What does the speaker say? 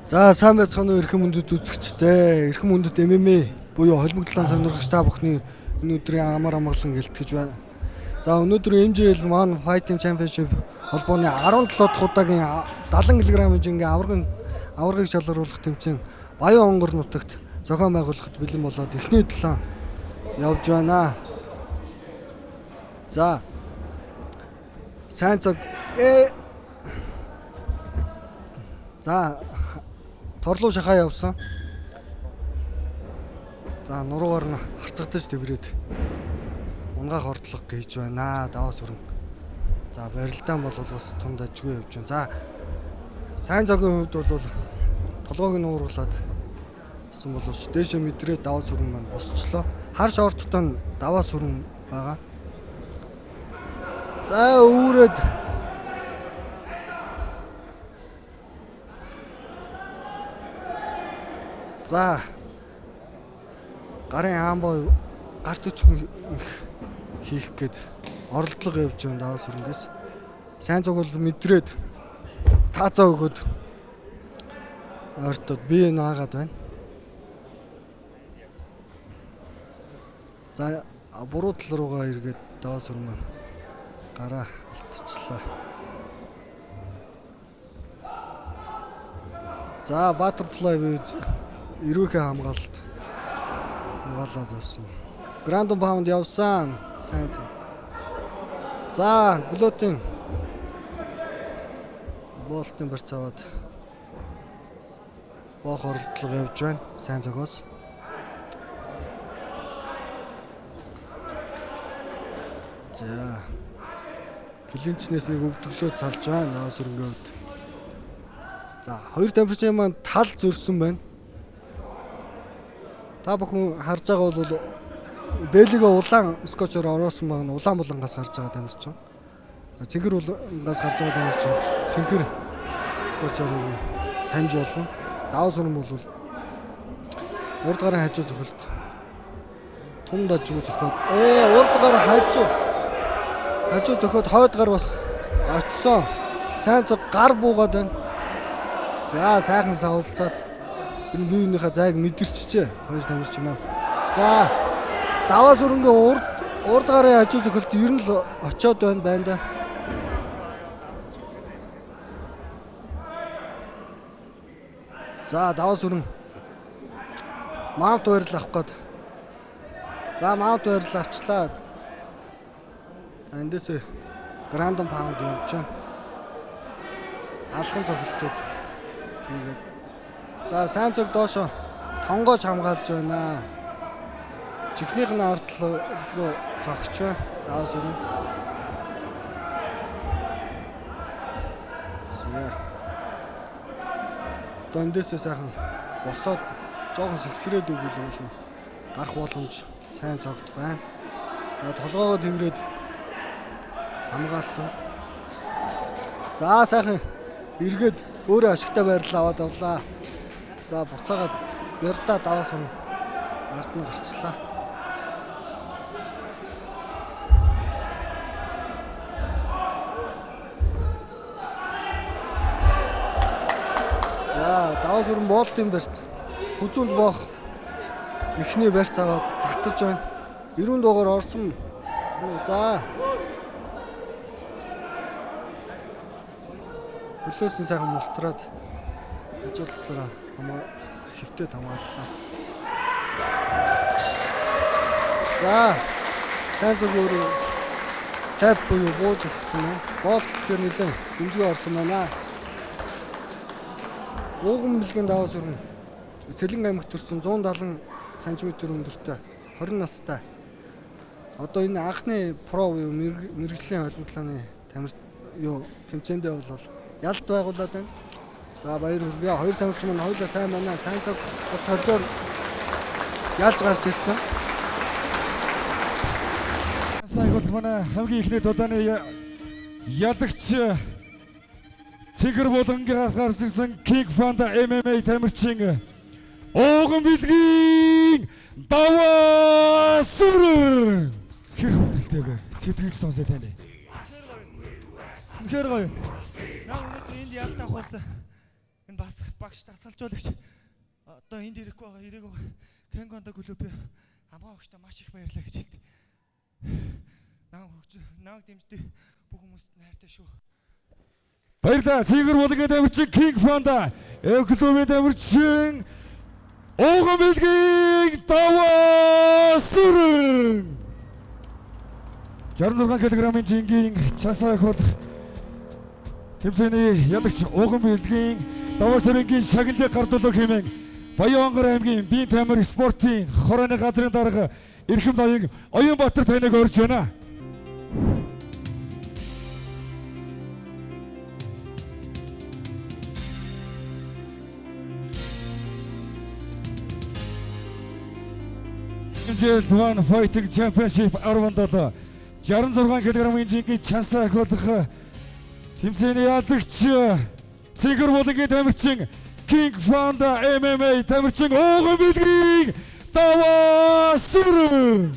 За сайн байцгаана уу эрхэм хүндэт үзэгчдээ. Эрхэм хүндэт MMA буюу холбогдлон сонирхогч та бүхний өнөөдрийн амар амгалан гэлтгэж байна. За өнөөдөр MJL One Fighting Championship холбооны 17 дахь удаагийн 70 кг хэмжээний аваргыг шалгаруулах тэмцээн Баян Онгор нутагт зохион байгуулахад бэлэн болоод эхний 7 явж байна. За сайн цаг за торлуу шахаа явсан. За нуруугаар нь харцагдаж тэврээд унгаах ордлого хийж байна. Даваас өрн. За барилдаан бол бас тунд ажгүй явж байна. За сайн цагийн хувьд бол толгойг нь уургалаад гэсэн боловч дээшээ мэдрээд даваас өрн маань босчлоо. Хар шорттой нь даваас өрн байгаа. За үүрээд за гарын хаанбой гарт өчгөн хийх гээд оролдлого явж байгаа даваас өрнгөөс сайн зүг бол мэдрээд таацаа өгөөд ортод би наагаад байна. За буруу тал руугаа эргээд даваас өрн маань гараа алдчихлаа. За butterfly виз эрүүхээ хамгаалаад явсан. Гранд паунд явсан. Сайн. За глотин болтын барьц аваад боох оролдлого явж байна. Сайн зогоос. За клинчнээс нэг өвдөглөө салж байна. Наас өрнгөөд. За хоёр тамирчин маань тал зөрсөн байна. Та бүхэн харж байгаа бол бэлигээ улаан скотчоор ороосон баг нь улаан булангаас гарч байгаа тамирчин. Цэнхэр булангаас гарч байгаа тамирчин цэнхэр скотчоор таньж болно. Даваас өрн бол урд гарын хажуу зөвхөлт тунд ажгүй зөвхөд урд гар хажуу зөвхөд хойд гар бас очсон. Сайн зөв гар буугаад байна. За сайхан савлцаад энэ биеийнхээ зайг мэдэрчжээ хоёр тамирчин маань. За даваас өрөнгөө урд гарын хажуу зөвхөлт ер нь л очоод байна да. За даваас өрн маунт байрал авах гээд. За маунт байрал авчлаа. За эндээсээ гранд паунд явж байна. Алхан цогцолтууд хийгээд. За сайн цог доошо тонгоож хамгаалж байна. Чихнийх нь ард руу цогч байна. Даваас өрн. Дондээсээ сайхан босоод жоохон сэгсрээд өгвөл гарах боломж сайн цогт байна. Толгоогоо тэврээд хамгаалсан. За сайхан эргээд өөрөө ашигтай байрлал аваад авлаа. За буцаагаад ярдаа даваас өрн ард нь гарчлаа. За даваас өрн болтын барьц хүзүүнд боох эхний барьц аваад татаж байна. 90 дугаар орсон. За хөлөөс нь сайхан мултраад хажуудлаараа хөвтөд хамгааллаа. За сайн зөв өөрөө тап буюу бууж өгсөн байна. Болт тэгэхээр нэлээд дэмжгээ орсон байна. Ууган бэлгийн даваас өрн Сэлэн аймагт төрсэн 170 см өндөртэй 20 настай. Одоо энэ анхны про буюу мэргэжлийн холбогдлооны тэмцээндээ бол ялт байгуулад байна. За баяр хүргэе. Хоёр тамирчин маань хоёулаа сайн байна. Сайн цаг бас солиор яаж гарч ирсэн. Сайн бол манай хамгийн ихний дудааны ялагч цэгэр булангаас гарч ирсэн King Fanda MMA тамирчин Ууган бэлгийн даваас өрн. Хэр хүндэлтэй вэ? Сэтгэл сонсоо тань. Үнэхээр гоё. Яг өнөөдөр энд ялтаа хуулсан. Энэ бас багш тасалжуулагч одоо энд ирэхгүй байгаа ирээг Кенгондо клубын хамгаалагчтай маш их баярлалаа гэж хэлдэг. Намайг дэмждэг бүх хүмүүст найртай шүү. Баярлалаа. Цэгэр булангийн тамирчин King Fanda клубын тамирчин Огон Билгийн Даваа Сүрэн 66 кг-ийн жингийн часаа хол тэмцээний ялагч Огон Билгийн Даваа Сүрэнгийн шагналыг гардуулах хэмээн Баянгар аймгийн биеийн тамир спортын хорооны газрын дарга Эрхэм ноён Оюнбаатар таныг орж байна. One Fighting Championship 17 66 кг-ийн жингийн чансаа ахиулах тэмцээний ялагч Цэгэр булангийн тамирчин King Fanda MMA тамирчин Огон Билгийн Даваа Сүрэн